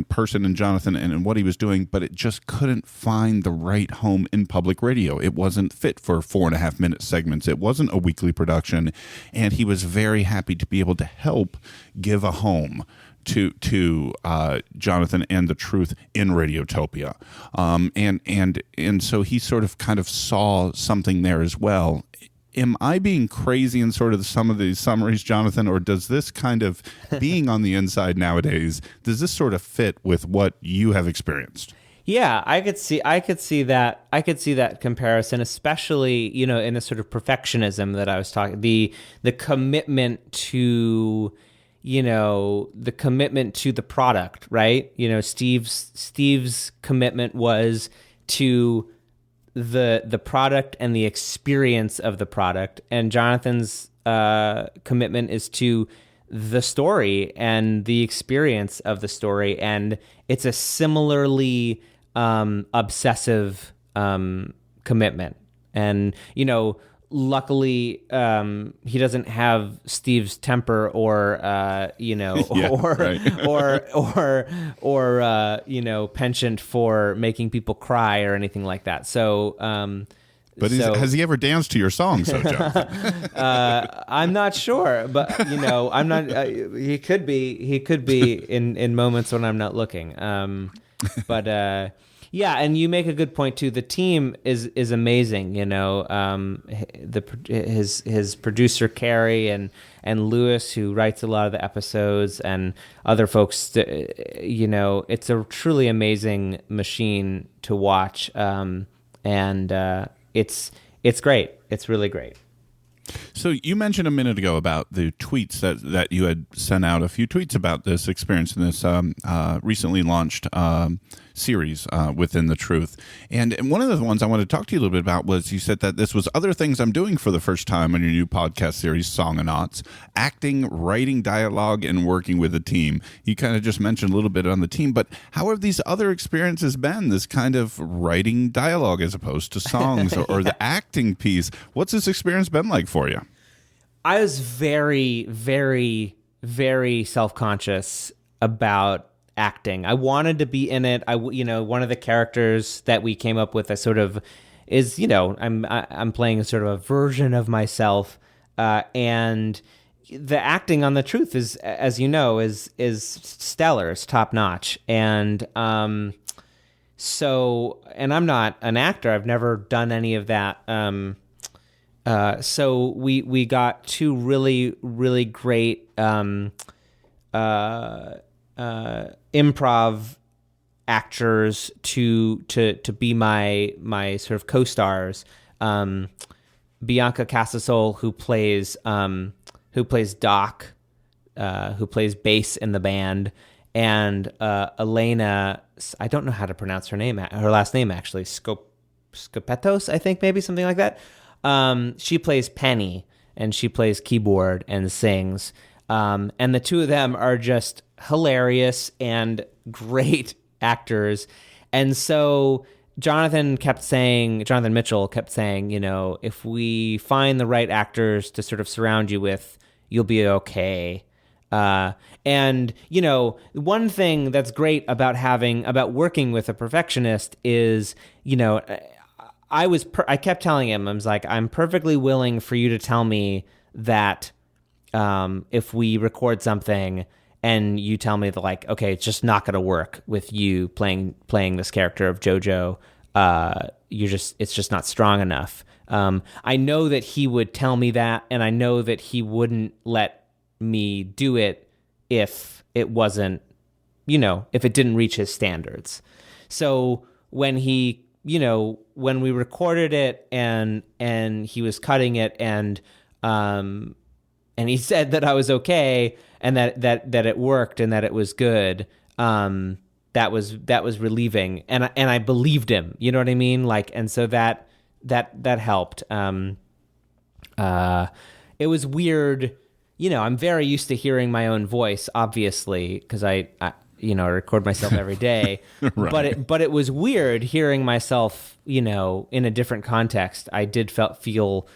person in Jonathan and what he was doing, but it just couldn't find the right home in public radio. It wasn't fit for 4.5-minute segments. It wasn't a weekly production, and he was very happy to be able to help give a home to Jonathan and The Truth in Radiotopia, and so he sort of kind of saw something there as well. Am I being crazy in sort of some of these summaries, Jonathan, or does this kind of being on the inside nowadays, does this sort of fit with what you have experienced? Yeah, I could see that comparison, especially, in a sort of perfectionism that I was talking, the commitment to, the commitment to the product, right? Steve's commitment was to the product and the experience of the product, and Jonathan's commitment is to the story and the experience of the story, and it's a similarly obsessive commitment. And luckily he doesn't have Steve's temper or penchant for making people cry or anything like that. So but has he ever danced to your songs, though, Jonathan? I'm not sure, but I'm not. He could be in moments when I'm not looking. But yeah, and you make a good point too. The team is amazing. His producer Carrie and Lewis, who writes a lot of the episodes, and other folks. It's a truly amazing machine to watch, and it's great. It's really great. So you mentioned a minute ago about the tweets that you had sent out, a few tweets about this experience in this recently launched series within The Truth. And one of the ones I wanted to talk to you a little bit about was you said that this was other things I'm doing for the first time on your new podcast series, Songonauts, acting, writing dialogue, and working with a team. You kind of just mentioned a little bit on the team, but how have these other experiences been, this kind of writing dialogue as opposed to songs or the acting piece? What's this experience been like for you? I was very, very, very self-conscious about acting. I wanted to be in it. One of the characters that we came up with, is, I'm playing a sort of a version of myself, and the acting on The Truth is, as you know, is stellar. It's top notch, and and I'm not an actor. I've never done any of that. So we got two really, really great improv actors to be my sort of co-stars. Bianca Casasol, who plays Doc, who plays bass in the band, and Elena, I don't know how to pronounce her last name actually, Scopetos, I think, maybe something like that. She plays Penny, and she plays keyboard and sings. And the two of them are just hilarious and great actors. And so Jonathan Mitchell kept saying, if we find the right actors to sort of surround you with, you'll be okay. And one thing that's great about working with a perfectionist is, I kept telling him, I was like, I'm perfectly willing for you to tell me that if we record something and you tell me that, like, okay, it's just not going to work with you playing this character of JoJo, it's just not strong enough. I know that he would tell me that, and I know that he wouldn't let me do it if it wasn't, if it didn't reach his standards. So when when we recorded it and he was cutting it and he said that I was okay and that it worked and that it was good, that was relieving, and I believed him. You know what I mean? Like, and so that helped. It was weird. I'm very used to hearing my own voice, obviously, because I record myself every day. Right. But it was weird hearing myself, in a different context. I did feel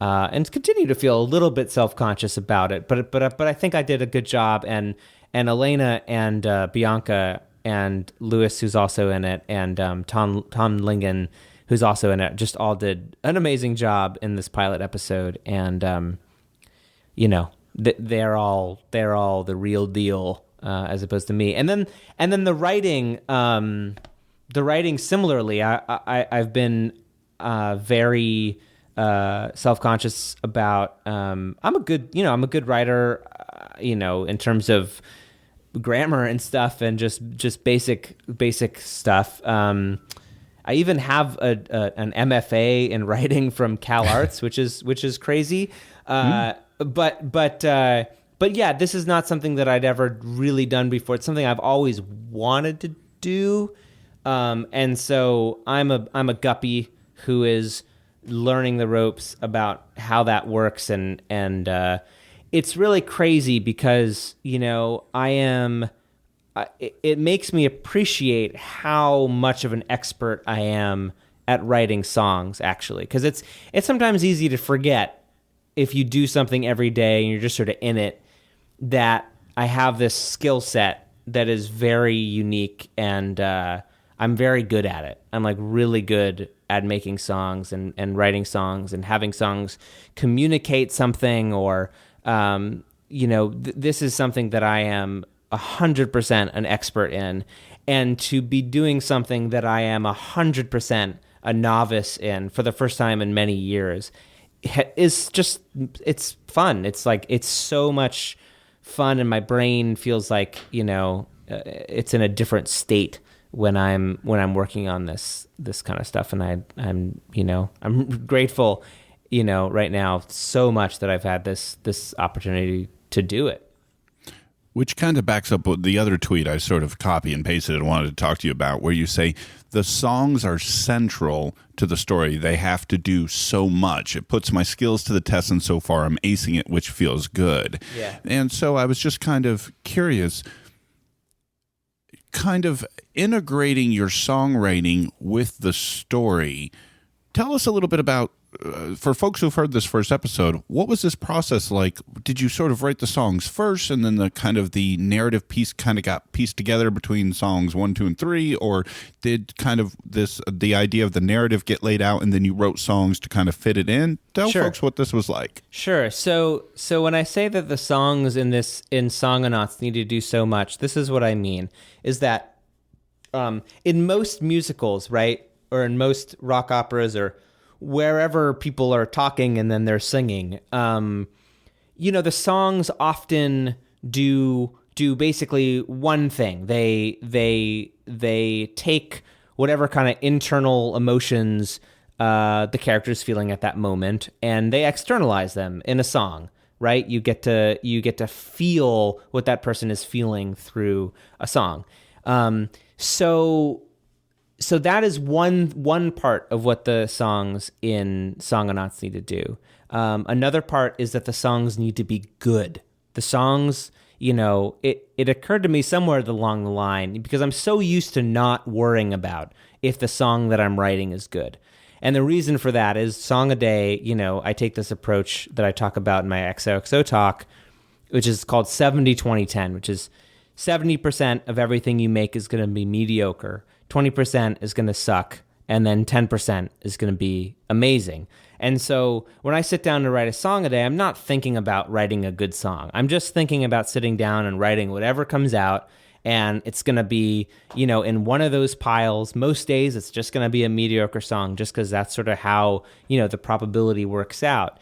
and continue to feel a little bit self-conscious about it. But I think I did a good job. And Elena and Bianca and Lewis, who's also in it, and Tom Lingen, who's also in it, just all did an amazing job in this pilot episode. And they're all the real deal, as opposed to me. And then the writing similarly, I've been very self-conscious about. I'm a good writer, in terms of grammar and stuff, and just basic stuff. I even have an MFA in writing from Cal Arts, which is crazy. But yeah, this is not something that I'd ever really done before. It's something I've always wanted to do, and so I'm a guppy who is learning the ropes about how that works, and it's really crazy because it makes me appreciate how much of an expert I am at writing songs, actually, because it's sometimes easy to forget, if you do something every day and you're just sort of in it, that I have this skill set that is very unique, and I'm very good at it. I'm like really good at making songs and writing songs and having songs communicate something, or this is something that I am 100% an expert in, and to be doing something that I am 100% a novice in for the first time in many years is just, it's fun. It's like, it's so much fun, and my brain feels like, it's in a different state when I'm working on this kind of stuff. And I'm grateful, right now so much that I've had this opportunity to do it. Which kind of backs up the other tweet I sort of copy and pasted and wanted to talk to you about, where you say the songs are central to the story. They have to do so much. It puts my skills to the test, and so far I'm acing it, which feels good. Yeah. And so I was just kind of curious, kind of integrating your songwriting with the story. Tell us a little bit about for folks who've heard this first episode, what was this process like? Did you sort of write the songs first, and then the narrative piece kind of got pieced together between songs 1, 2, and 3, or did kind of the idea of the narrative get laid out, and then you wrote songs to kind of fit it in? Tell folks what this was like. Sure. So when I say that the songs in Songonauts need to do so much, this is what I mean: is that in most musicals, right, or in most rock operas, or wherever people are talking and then they're singing, the songs often do basically one thing. They take whatever kind of internal emotions the character's feeling at that moment, and they externalize them in a song, right? You get to feel what that person is feeling through a song. So that is one part of what the songs in Songonauts need to do. Another part is that the songs need to be good. The songs, it occurred to me somewhere along the line, because I'm so used to not worrying about if the song that I'm writing is good. And the reason for that is Song a Day, I take this approach that I talk about in my XOXO talk, which is called 70-20-10, which is 70% of everything you make is going to be mediocre, 20% is going to suck, and then 10% is going to be amazing. And so when I sit down to write a song a day, I'm not thinking about writing a good song. I'm just thinking about sitting down and writing whatever comes out, and it's going to be, in one of those piles. Most days it's just going to be a mediocre song, just because that's sort of how, the probability works out.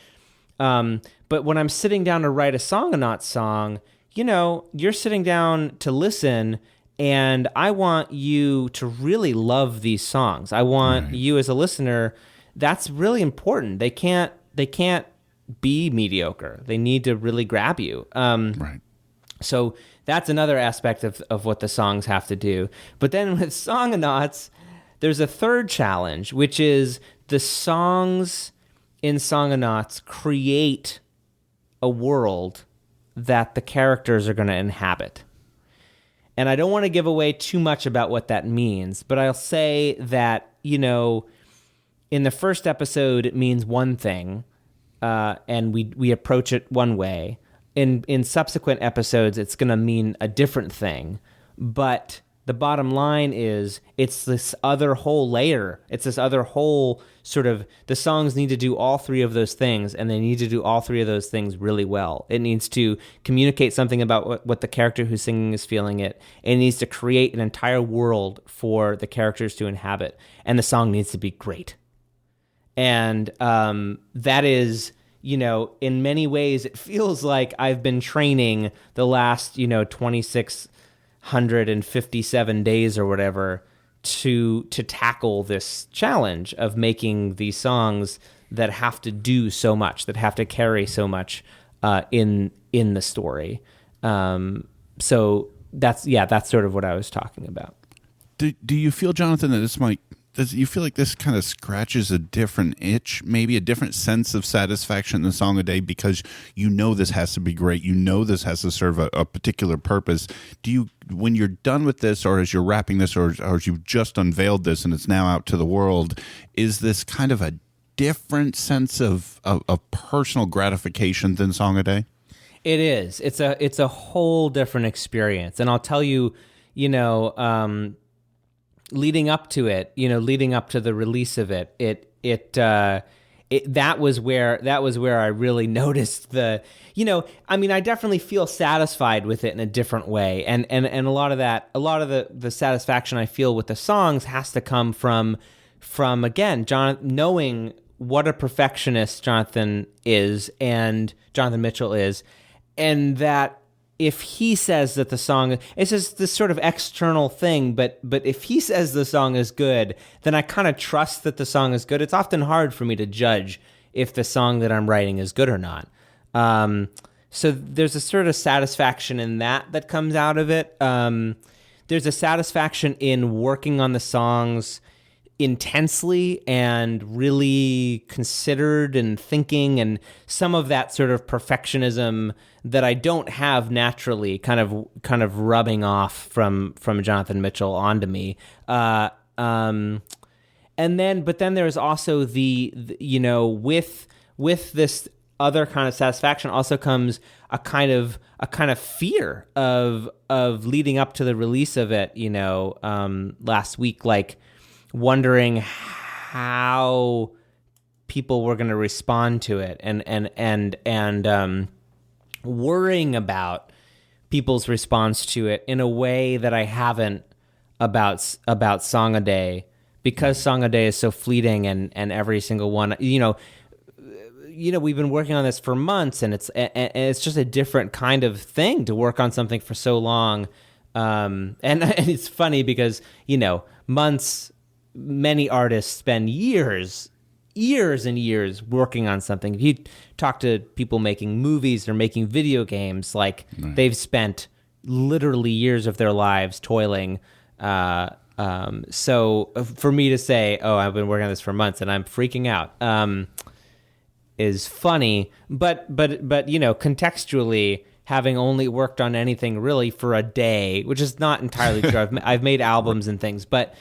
But when I'm sitting down to write a Songonauts song, you're sitting down to listen, and I want you to really love these songs. I want you as a listener, that's really important. They can't be mediocre. They need to really grab you. Right. So that's another aspect of what the songs have to do. But then with Songonauts, there's a third challenge, which is the songs in Songonauts create a world that the characters are going to inhabit. And I don't want to give away too much about what that means, but I'll say that, in the first episode, it means one thing, and we approach it one way. In subsequent episodes, it's going to mean a different thing. But the bottom line is it's this other whole layer. It's this other whole sort of, the songs need to do all three of those things, and they need to do all three of those things really well. It needs to communicate something about what the character who's singing is feeling it. It needs to create an entire world for the characters to inhabit. And the song needs to be great. And that is, in many ways, it feels like I've been training the last, 2,657 days or whatever to tackle this challenge of making these songs that have to do so much, that have to carry so much in the story. So that's sort of what I was talking about. Do you feel, Jonathan, that you feel like this kind of scratches a different itch, maybe a different sense of satisfaction in the Song a Day, because this has to be great, this has to serve a particular purpose? Do you, when you're done with this, or as you're wrapping this, or as you've just unveiled this and it's now out to the world, is this kind of a different sense of personal gratification than Song a Day? It is. It's a whole different experience, and I'll tell you, leading up to it, leading up to the release of it, that was where I really noticed I definitely feel satisfied with it in a different way. And a lot of the satisfaction I feel with the songs has to come from again, knowing what a perfectionist Jonathan Mitchell is, and that if he says that the song, it's just this sort of external thing, but if he says the song is good, then I kind of trust that the song is good. It's often hard for me to judge if the song that I'm writing is good or not. So there's a sort of satisfaction in that comes out of it. There's a satisfaction in working on the songs intensely and really considered and thinking, and some of that sort of perfectionism that I don't have naturally kind of rubbing off from Jonathan Mitchell onto me. And but then there's also the you know, with this other kind of satisfaction also comes a kind of fear of leading up to the release of it, you know, last week, like wondering how people were going to respond to it, and worrying about people's response to it in a way that I haven't about Song a Day, because Song a Day is so fleeting, and every single one, you know, we've been working on this for months, and it's just a different kind of thing to work on something for so long. And it's funny because, you know, many artists spend years and years working on something. If you talk to people making movies or making video games, like they've spent literally years of their lives toiling. So for me to say, oh, I've been working on this for months and I'm freaking out, is funny, but you know, contextually, having only worked on anything really for a day, which is not entirely true. I've made albums and things, but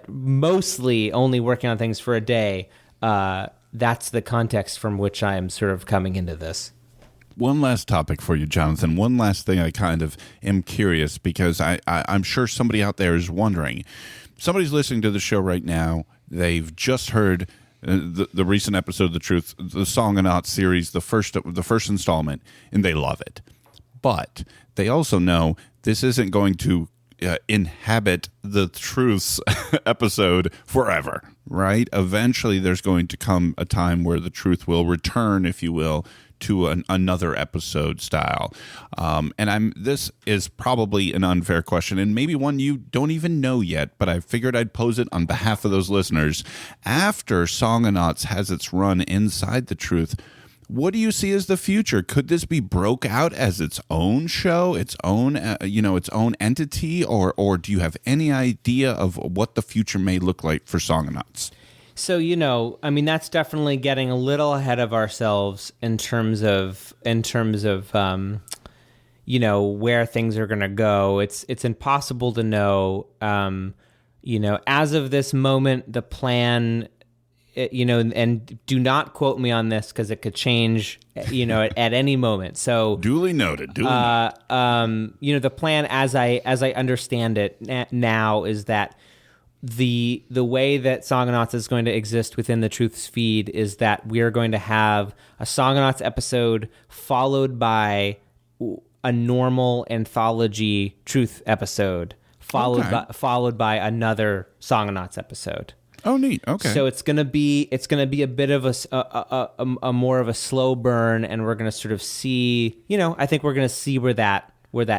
mostly only working on things for a day. That's the context from which I am sort of coming into this. One last topic for you, Jonathan. One last thing I kind of am curious, because I'm sure somebody out there is wondering. Somebody's listening to the show right now. They've just heard the recent episode of The Truth, the Songonauts series, the first installment, and they love it. But they also know this isn't going to inhabit the Truth's episode forever, right? Eventually, there's going to come a time where the Truth will return, if you will, to another episode style. And this is probably an unfair question, and maybe one you don't even know yet, but I figured I'd pose it on behalf of those listeners. After Songonauts has its run inside the Truth, what do you see as the future? Could this be broke out as its own show, its own its own entity, or do you have any idea of what the future may look like for Songonauts? So, you know, I mean, that's definitely getting a little ahead of ourselves in terms of you know, where things are going to go. It's impossible to know. You know, as of this moment, the plan, you know, and do not quote me on this because it could change, you know, at any moment. So duly noted. You know, the plan as I understand it now is that the way that Songonauts is going to exist within the Truth's feed is that we are going to have a Songonauts episode followed by a normal anthology Truth episode, followed by another Songonauts episode. Oh, neat. Okay. So it's gonna be a bit of a more of a slow burn, and we're gonna sort of see. You know, I think we're gonna see where that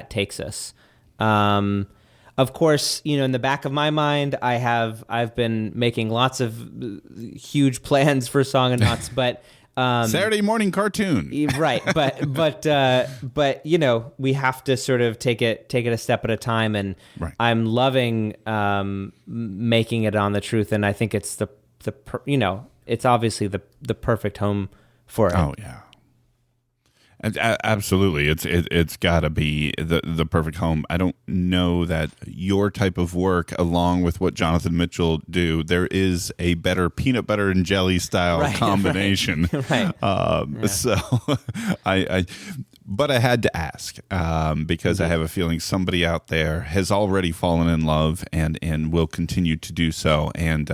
takes us. Of course, you know, in the back of my mind, I've been making lots of huge plans for Songonauts, but Saturday morning cartoon, right? But you know, we have to sort of take it a step at a time, and I'm loving making it on the Truth, and I think it's you know, it's obviously the perfect home for it. Oh yeah. Absolutely, it's got to be the perfect home. I don't know that your type of work, along with what Jonathan Mitchell do, there is a better peanut butter and jelly style combination. Right. So, but I had to ask because I have a feeling somebody out there has already fallen in love and will continue to do so. And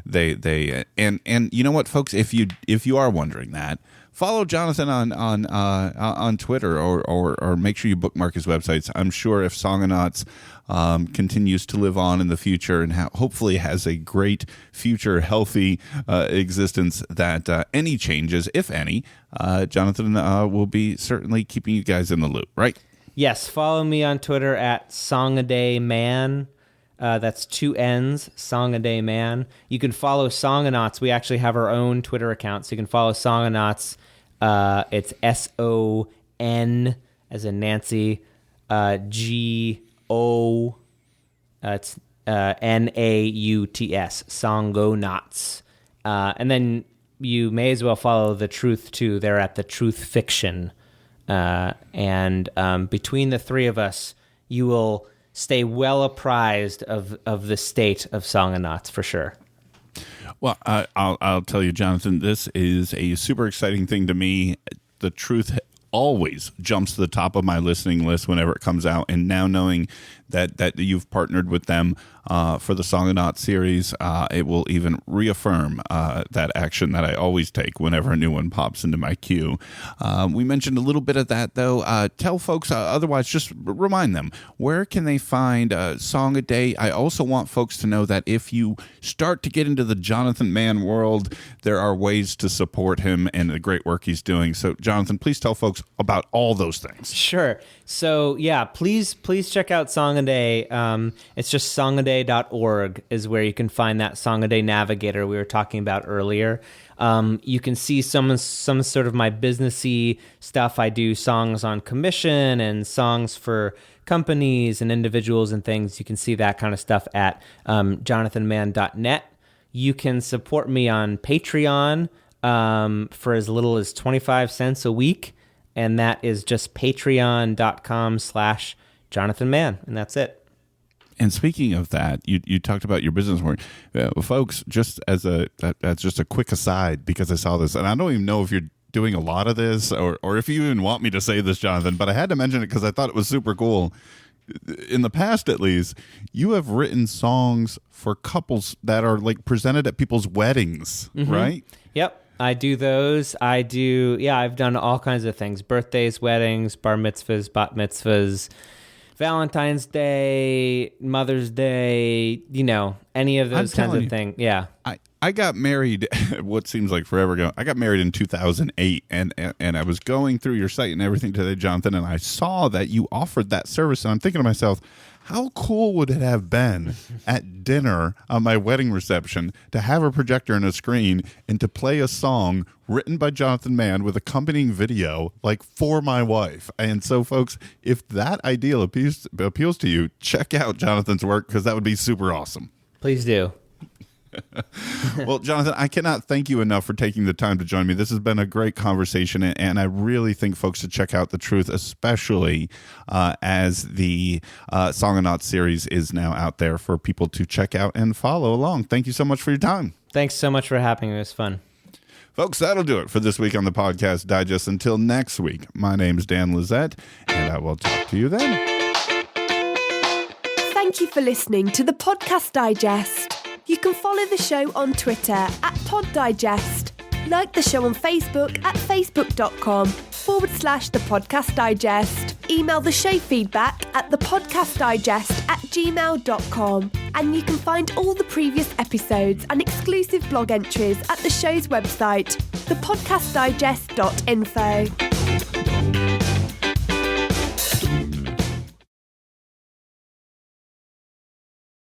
they you know what, folks, if you are wondering that, follow Jonathan on Twitter or make sure you bookmark his websites. I'm sure if Songonauts continues to live on in the future and hopefully has a great future, healthy existence, that any changes, if any, Jonathan will be certainly keeping you guys in the loop, right? Yes, follow me on Twitter at SongAdayMan. That's 2 N's, SongAdayMan. You can follow Songonauts. We actually have our own Twitter account, so you can follow Songonauts. It's SON as in Nancy, GO. It's NAUTS, Songonauts. And then you may as well follow The Truth too. They're at The Truth Fiction. And between the three of us, you will stay well apprised of the state of Songonauts for sure. Well, I'll tell you, Jonathan, this is a super exciting thing to me. The truth always jumps to the top of my listening list whenever it comes out. And now knowing that you've partnered with them for the Songonauts series, it will even reaffirm that action that I always take whenever a new one pops into my queue. We mentioned a little bit of that, though. Tell folks, otherwise, just remind them, where can they find Song a Day? I also want folks to know that if you start to get into the Jonathan Mann world, there are ways to support him and the great work he's doing. So, Jonathan, please tell folks about all those things. Sure. So, yeah, please check out Song a Day. It's just songaday.org is where you can find that Song a Day navigator we were talking about earlier. You can see some sort of my businessy stuff. I do songs on commission and songs for companies and individuals and things. You can see that kind of stuff at jonathanmann.net. You can support me on Patreon for as little as 25 cents a week. And that is just patreon.com/Jonathan Mann. And that's it. And speaking of that, you talked about your business work. Folks, just as just a quick aside, because I saw this, and I don't even know if you're doing a lot of this or if you even want me to say this, Jonathan, but I had to mention it because I thought it was super cool. In the past, at least, you have written songs for couples that are like presented at people's weddings, right? Yep. I do those. I've done all kinds of things. Birthdays, weddings, bar mitzvahs, bat mitzvahs, Valentine's Day, Mother's Day, any of those kinds of things. Yeah. I got married, what seems like forever ago. I got married in 2008, and I was going through your site and everything today, Jonathan, and I saw that you offered that service, and I'm thinking to myself, how cool would it have been at dinner on my wedding reception to have a projector and a screen and to play a song written by Jonathan Mann with accompanying video, like for my wife? And so, folks, if that ideal appeals to you, check out Jonathan's work, because that would be super awesome. Please do. Well, Jonathan, I cannot thank you enough for taking the time to join me. This has been a great conversation, and I really think folks should check out The Truth, especially as the Songonauts series is now out there for people to check out and follow along. Thank you so much for your time. Thanks so much for having me. It was fun. Folks, that'll do it for this week on the Podcast Digest. Until next week, my name's Dan Lizette, and I will talk to you then. Thank you for listening to the Podcast Digest. You can follow the show on Twitter at Pod Digest. Like the show on Facebook at facebook.com/The Podcast Digest. Email the show feedback at thepodcastdigest@gmail.com. And you can find all the previous episodes and exclusive blog entries at the show's website, thepodcastdigest.info.